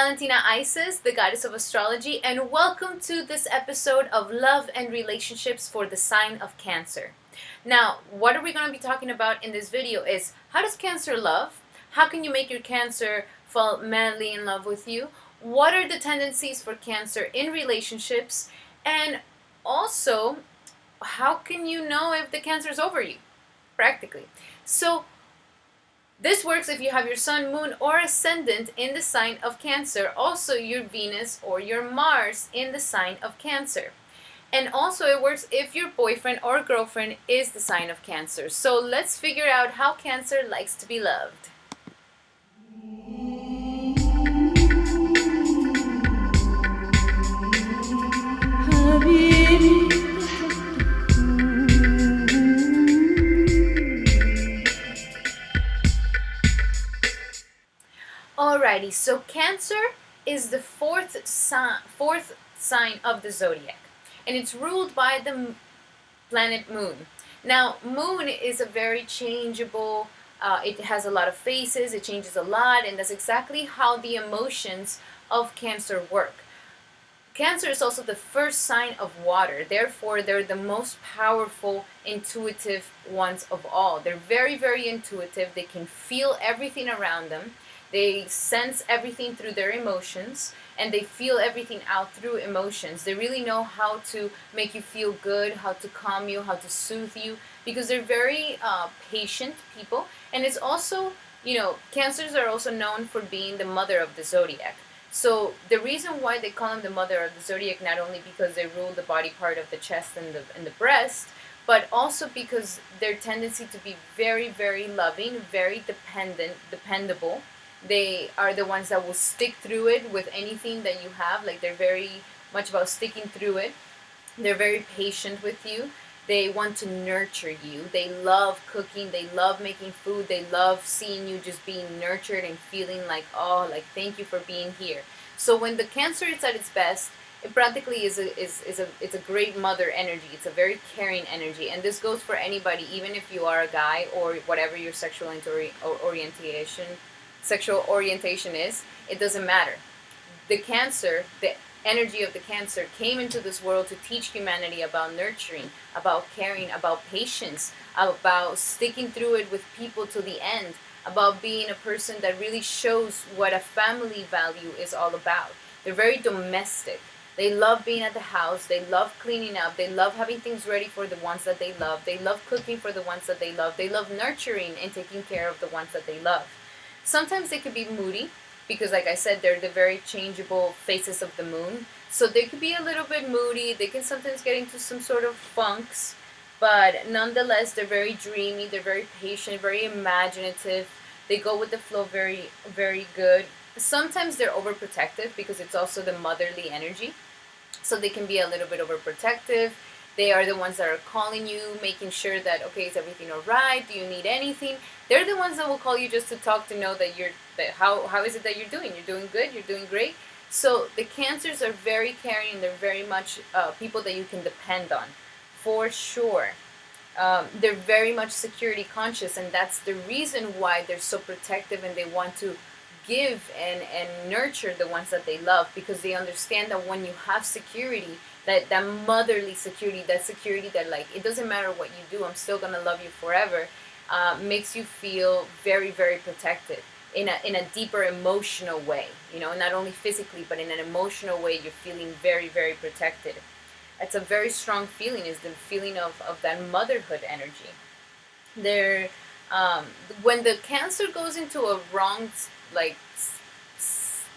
Valentina Isis, the goddess of astrology, and welcome to this episode of Love and Relationships for the sign of Cancer. Now, what are we going to be talking about in this video is how does Cancer love? How can you make your Cancer fall madly in love with you? What are the tendencies for Cancer in relationships? And also, how can you know if the Cancer is over you? Practically. So, this works if you have your sun, moon, or ascendant in the sign of Cancer. Also, your Venus or your Mars in the sign of Cancer. And also, it works if your boyfriend or girlfriend is the sign of Cancer. So, let's figure out how Cancer likes to be loved. Alrighty, so Cancer is the fourth sign of the zodiac, and it's ruled by the planet Moon. Now, Moon is a very changeable, it has a lot of phases, it changes a lot, and that's exactly how the emotions of Cancer work. Cancer is also the first sign of water, therefore they're the most powerful, intuitive ones of all. They're very, very intuitive, they can feel everything around them. They sense everything through their emotions, and they feel everything out through emotions. They really know how to make you feel good, how to calm you, how to soothe you, because they're very patient people. And it's also, Cancers are also known for being the mother of the zodiac. So the reason why they call them the mother of the zodiac, not only because they rule the body part of the chest and the breast, but also because their tendency to be very, very loving, very dependable. They are the ones that will stick through it with anything that you have. Like, they're very much about sticking through it. They're very patient with you. They want to nurture you. They love cooking. They love making food. They love seeing you just being nurtured and feeling like, oh, like, thank you for being here. So when the Cancer is at its best, it practically is a great mother energy. It's a very caring energy, and this goes for anybody, even if you are a guy or whatever your sexual orientation is. It doesn't matter. The energy of the Cancer came into this world to teach humanity about nurturing, about caring, about patience, about sticking through it with people to the end, about being a person that really shows what a family value is all about. They're very domestic. They love being at the house. They love cleaning up. They love having things ready for the ones that they love. They love cooking for the ones that they love. They love nurturing and taking care of the ones that they love. Sometimes they could be moody because, like I said, they're the very changeable phases of the moon. So they could be a little bit moody. They can sometimes get into some sort of funks. But nonetheless, they're very dreamy. They're very patient, very imaginative. They go with the flow very, very good. Sometimes they're overprotective because it's also the motherly energy. So they can be a little bit overprotective. They are the ones that are calling you, making sure that, okay, is everything all right? Do you need anything? They're the ones that will call you just to talk, to know that how is it that you're doing? You're doing good? You're doing great? So the Cancers are very caring, and they're very much people that you can depend on, for sure. They're very much security conscious, and that's the reason why they're so protective, and they want to give and nurture the ones that they love, because they understand that when you have security, that motherly security, that security that, like, it doesn't matter what you do, I'm still gonna love you forever, makes you feel very, very protected in a deeper emotional way. Not only physically, but in an emotional way, you're feeling very, very protected. It's a very strong feeling, is the feeling of that motherhood energy. They're when the Cancer goes into a wrong, like,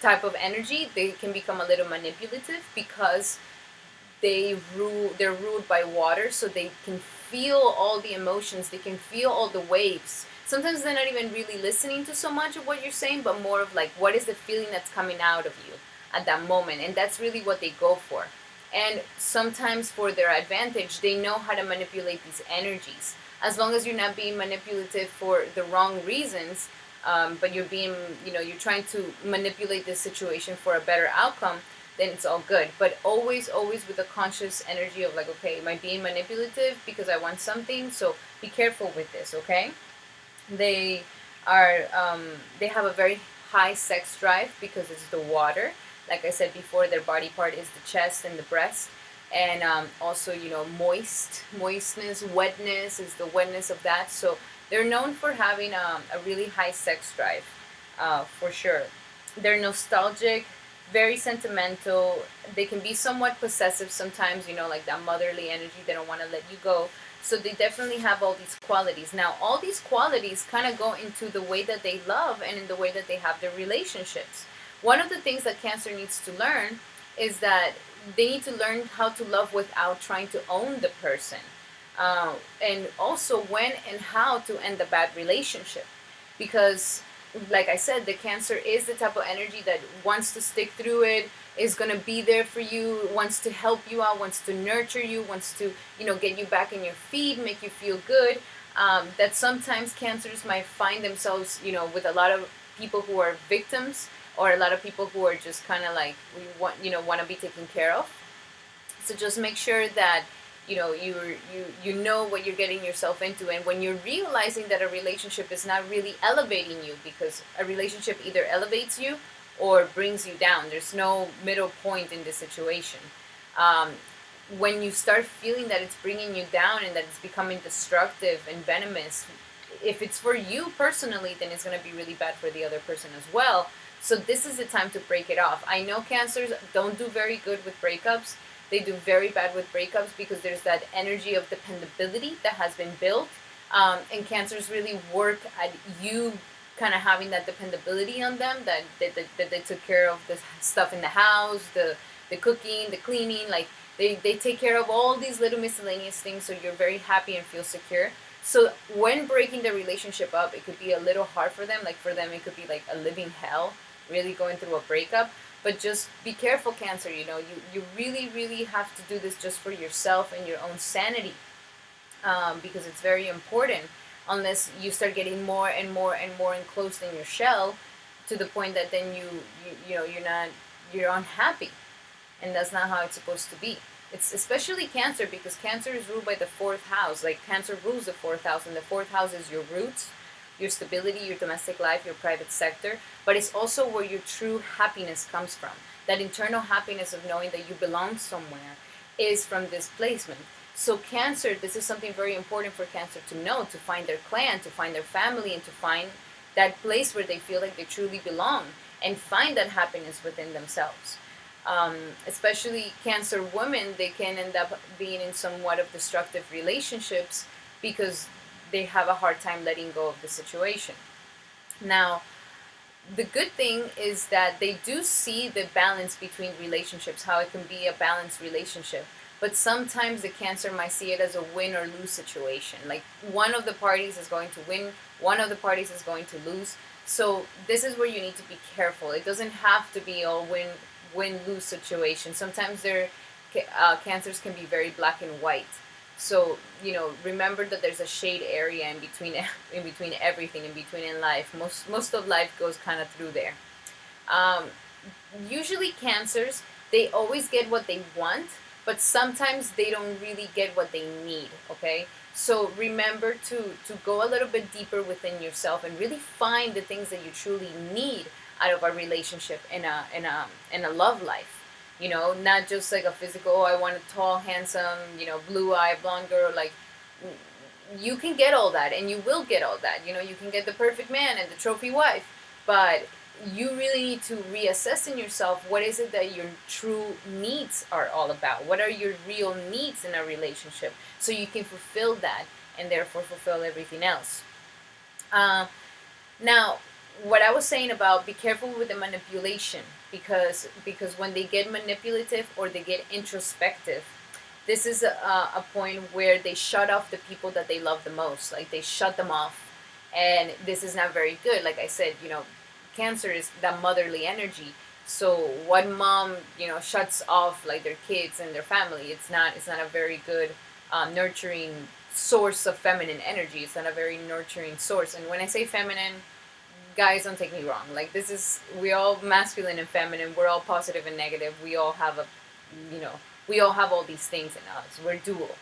type of energy, they can become a little manipulative because they're ruled by water, so they can feel all the emotions, they can feel all the waves. Sometimes they're not even really listening to so much of what you're saying, but more of like, what is the feeling that's coming out of you at that moment, and that's really what they go for. And sometimes, for their advantage, they know how to manipulate these energies. As long as you're not being manipulative for the wrong reasons, but you're you're trying to manipulate this situation for a better outcome, then it's all good. But always, always with a conscious energy of like, okay, am I being manipulative because I want something? So be careful with this, okay? They have a very high sex drive because it's the water. Like I said before, their body part is the chest and the breast. And also, moistness, wetness is the wetness of that. So they're known for having a really high sex drive, for sure. They're nostalgic, very sentimental. They can be somewhat possessive sometimes, like that motherly energy. They don't want to let you go. So they definitely have all these qualities. Now, all these qualities kind of go into the way that they love and in the way that they have their relationships. One of the things that Cancer needs to learn is that they need to learn how to love without trying to own the person. And also when and how to end a bad relationship. Because, like I said, the Cancer is the type of energy that wants to stick through it, is going to be there for you, wants to help you out, wants to nurture you, wants to, get you back in your feet, make you feel good. That sometimes Cancers might find themselves, with a lot of people who are victims, or a lot of people who are just kind of like, want to be taken care of. So just make sure that you know what you're getting yourself into, and when you're realizing that a relationship is not really elevating you, because a relationship either elevates you or brings you down. There's no middle point in this situation. um, when you start feeling that it's bringing you down and that it's becoming destructive and venomous, if it's for you personally, then it's going to be really bad for the other person as well. So this is the time to break it off. I know Cancers don't do very good with breakups. They do very bad with breakups because there's that energy of dependability that has been built. And Cancers really work at you kind of having that dependability on them, that they took care of the stuff in the house, the cooking, the cleaning. Like they take care of all these little miscellaneous things, so you're very happy and feel secure. So when breaking the relationship up, it could be a little hard for them. Like for them, it could be like a living hell, really going through a breakup. But just be careful, Cancer. You really, really have to do this just for yourself and your own sanity, because it's very important. Unless you start getting more and more and more enclosed in your shell, to the point that then you're unhappy, and that's not how it's supposed to be. It's especially Cancer, because Cancer is ruled by the fourth house. Like Cancer rules the fourth house, and the fourth house is your roots, your stability, your domestic life, your private sector, but it's also where your true happiness comes from. That internal happiness of knowing that you belong somewhere is from this placement. So Cancer, this is something very important for Cancer to know, to find their clan, to find their family, and to find that place where they feel like they truly belong, and find that happiness within themselves. Especially Cancer women, they can end up being in somewhat of destructive relationships because they have a hard time letting go of the situation. Now, the good thing is that they do see the balance between relationships, how it can be a balanced relationship. But sometimes the Cancer might see it as a win or lose situation. Like one of the parties is going to win, one of the parties is going to lose. So this is where you need to be careful. It doesn't have to be a win-lose situation. Sometimes Cancers can be very black and white. So remember that there's a shade area in between, in between everything, in between in life. Most of life goes kind of through there. Um, Usually Cancers, they always get what they want, but sometimes they don't really get what they need. Okay, so remember to go a little bit deeper within yourself and really find the things that you truly need out of a relationship in a love life. Not just like a physical, oh, I want a tall, handsome, blue eye, blonde girl. Like, you can get all that, and you will get all that. You can get the perfect man and the trophy wife, but you really need to reassess in yourself what is it that your true needs are all about. What are your real needs in a relationship, so you can fulfill that and therefore fulfill everything else. Now, what I was saying about be careful with the manipulation, because when they get manipulative or they get introspective, this is a point where they shut off the people that they love the most. Like they shut them off, and this is not very good. Like I said, Cancer is that motherly energy. So what mom shuts off like their kids and their family, it's not a very good nurturing source of feminine energy. It's not a very nurturing source. And when I say feminine, guys, don't take me wrong. Like we all masculine and feminine. We're all positive and negative. We all have we all have all these things in us. We're dual.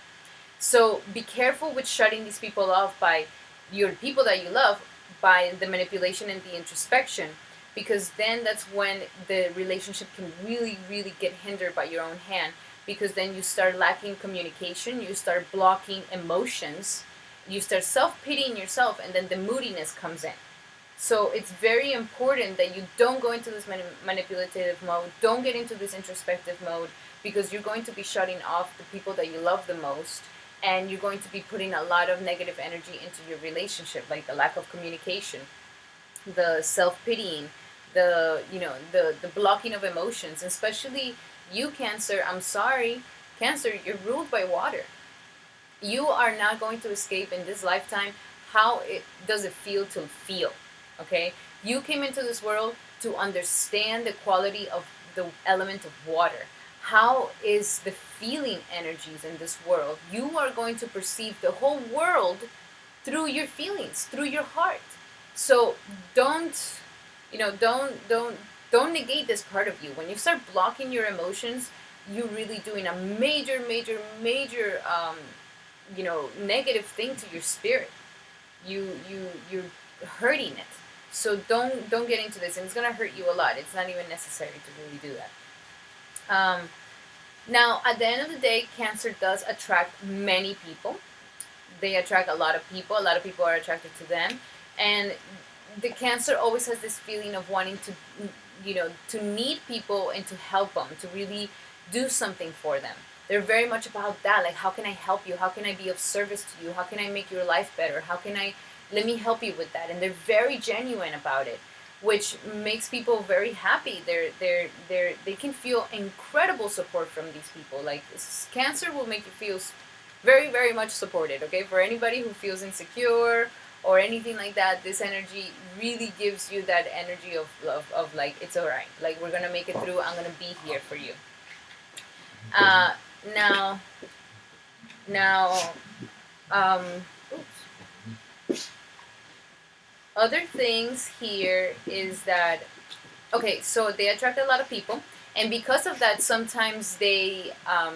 So be careful with shutting these people off by your people that you love, by the manipulation and the introspection, because then that's when the relationship can really, really get hindered by your own hand, because then you start lacking communication, you start blocking emotions, you start self-pitying yourself, and then the moodiness comes in. So it's very important that you don't go into this manipulative mode, don't get into this introspective mode, because you're going to be shutting off the people that you love the most, and you're going to be putting a lot of negative energy into your relationship, like the lack of communication, the self-pitying, the blocking of emotions, especially you, Cancer. I'm sorry, Cancer, you're ruled by water. You are not going to escape in this lifetime. How does it feel to feel? Okay, you came into this world to understand the quality of the element of water. How is the feeling energies in this world? You are going to perceive the whole world through your feelings, through your heart. So don't, don't negate this part of you. When you start blocking your emotions, you're really doing a major, major, major, negative thing to your spirit. You're hurting it. So don't get into this, and it's gonna hurt you a lot. It's not even necessary to really do that. Now, at the end of the day, Cancer does attract many people. They attract a lot of people. A lot of people are attracted to them, and the Cancer always has this feeling of wanting to, to need people and to help them, to really do something for them. They're very much about that. Like, how can I help you? How can I be of service to you? How can I make your life better? How can I, let me help you with that? And they're very genuine about it, which makes people very happy. They can feel incredible support from these people. Like, Cancer will make you feel very, very much supported. Okay, for anybody who feels insecure or anything like that, this energy really gives you that energy of like, it's all right. Like, we're gonna make it through. I'm gonna be here for you. Uh, now, now, um, oops. Other things here is that, okay, so they attract a lot of people, and because of that, sometimes they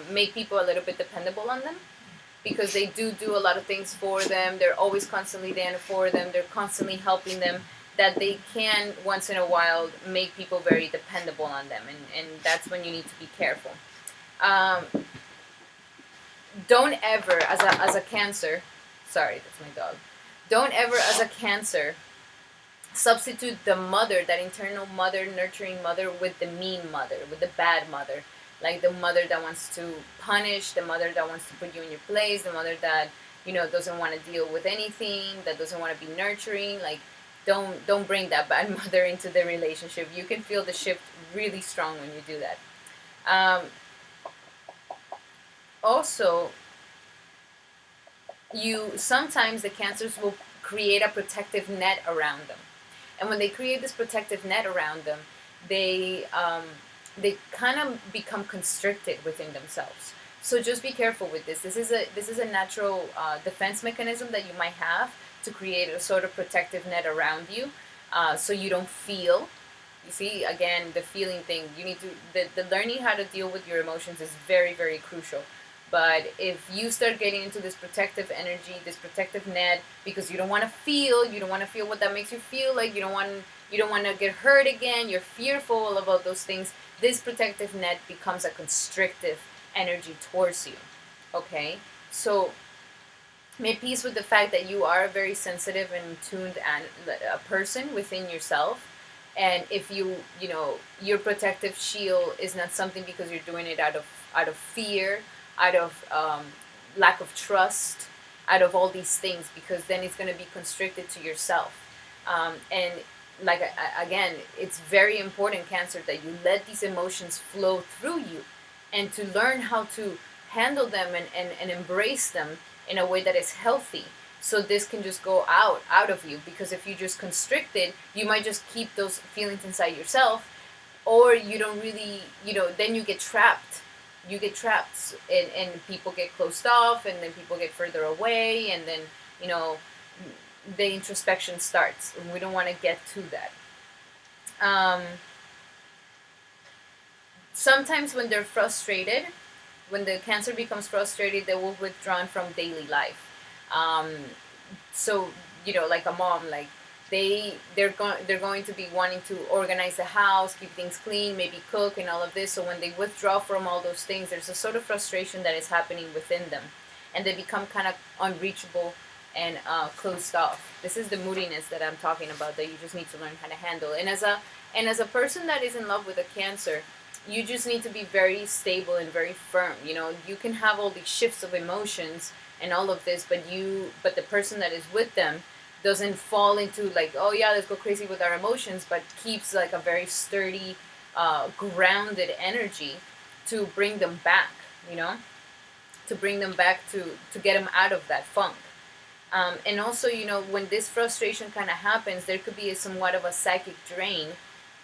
make people a little bit dependable on them, because they do a lot of things for them. They're always constantly there for them. They're constantly helping them. That they can once in a while make people very dependable on them, and that's when you need to be careful. Um, don't ever, as a Cancer, sorry, that's my dog. Don't ever, as a Cancer, substitute the mother, that internal mother, nurturing mother, with the mean mother, with the bad mother. Like the mother that wants to punish, the mother that wants to put you in your place, the mother that, doesn't want to deal with anything, that doesn't want to be nurturing. Like, don't bring that bad mother into the relationship. You can feel the shift really strong when you do that. Also, sometimes the Cancers will create a protective net around them, and when they create this protective net around them, they kind of become constricted within themselves. So just be careful with this. This is a natural defense mechanism that you might have to create a sort of protective net around you, so you don't feel. You see, again, the feeling thing. You need to the learning how to deal with your emotions is very, very crucial. But if you start getting into this protective energy, this protective net, because you don't want to feel, what that makes you feel like, you don't want to get hurt again, you're fearful about those things, this protective net becomes a constrictive energy towards you. Okay? So make peace with the fact that you are a very sensitive and tuned a person within yourself. And if your protective shield is not something because you're doing it out of fear, out of lack of trust, out of all these things, because then it's going to be constricted to yourself. And like, again, it's very important, Cancer, that you let these emotions flow through you, and to learn how to handle them and embrace them in a way that is healthy. So this can just go out of you, because if you just constrict it, you might just keep those feelings inside yourself, or you don't really, then you get trapped. And people get closed off, and then people get further away, and then, the introspection starts, and we don't want to get to that. Sometimes when they're frustrated, when the Cancer becomes frustrated, they will withdraw from daily life. So, like a mom, like, they're going to be wanting to organize the house, keep things clean, maybe cook and all of this. So when they withdraw from all those things, there's a sort of frustration that is happening within them, and they become kind of unreachable and closed off. This is the moodiness that I'm talking about, that you just need to learn how to handle. And as a person that is in love with a Cancer, you just need to be very stable and very firm. You can have all these shifts of emotions and all of this, but the person that is with them doesn't fall into like, oh yeah, let's go crazy with our emotions, but keeps like a very sturdy, grounded energy to bring them back. You know, to bring them back to get them out of that funk. And also, when this frustration kind of happens, there could be somewhat of a psychic drain,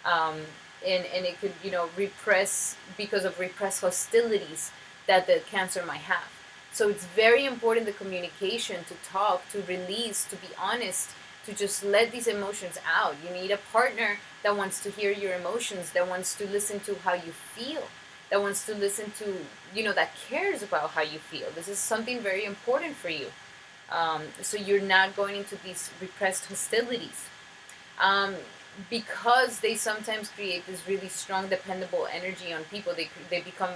um, and it could, repress because of repressed hostilities that the Cancer might have. So it's very important, the communication, to talk, to release, to be honest, to just let these emotions out. You need a partner that wants to hear your emotions, that wants to listen to how you feel, that wants to listen to, that cares about how you feel. This is something very important for you. So you're not going into these repressed hostilities. Um, because they sometimes create this really strong, dependable energy on people. They become,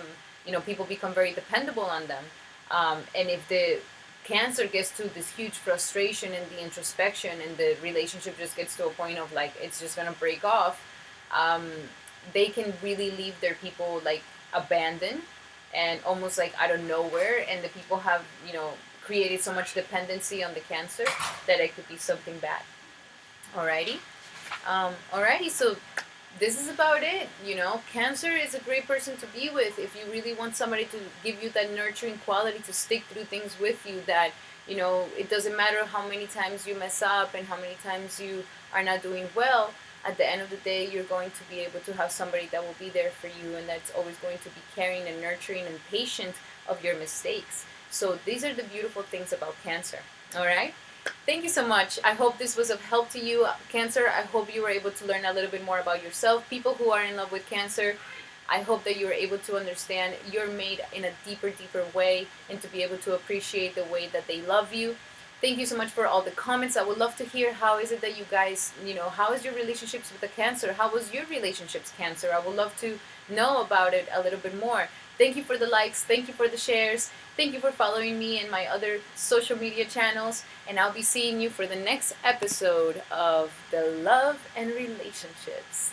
people become very dependable on them. And if the Cancer gets to this huge frustration and the introspection, and the relationship just gets to a point of like it's just gonna break off, um, they can really leave their people like abandoned and almost like out of nowhere, and the people have, created so much dependency on the Cancer that it could be something bad. Alrighty. Alrighty, so this is about it. Cancer is a great person to be with if you really want somebody to give you that nurturing quality, to stick through things with you, that, it doesn't matter how many times you mess up and how many times you are not doing well. At the end of the day, you're going to be able to have somebody that will be there for you, and that's always going to be caring and nurturing and patient of your mistakes. So these are the beautiful things about Cancer. All right? Thank you so much. I hope this was of help to you, Cancer. I hope you were able to learn a little bit more about yourself. People who are in love with Cancer, I hope that you were able to understand you're made in a deeper, deeper way, and to be able to appreciate the way that they love you. Thank you so much for all the comments. I would love to hear, how is it that you guys, how is your relationships with the Cancer? How was your relationships, Cancer? I would love to know about it a little bit more. Thank you for the likes. Thank you for the shares. Thank you for following me and my other social media channels. And I'll be seeing you for the next episode of The Love and Relationships.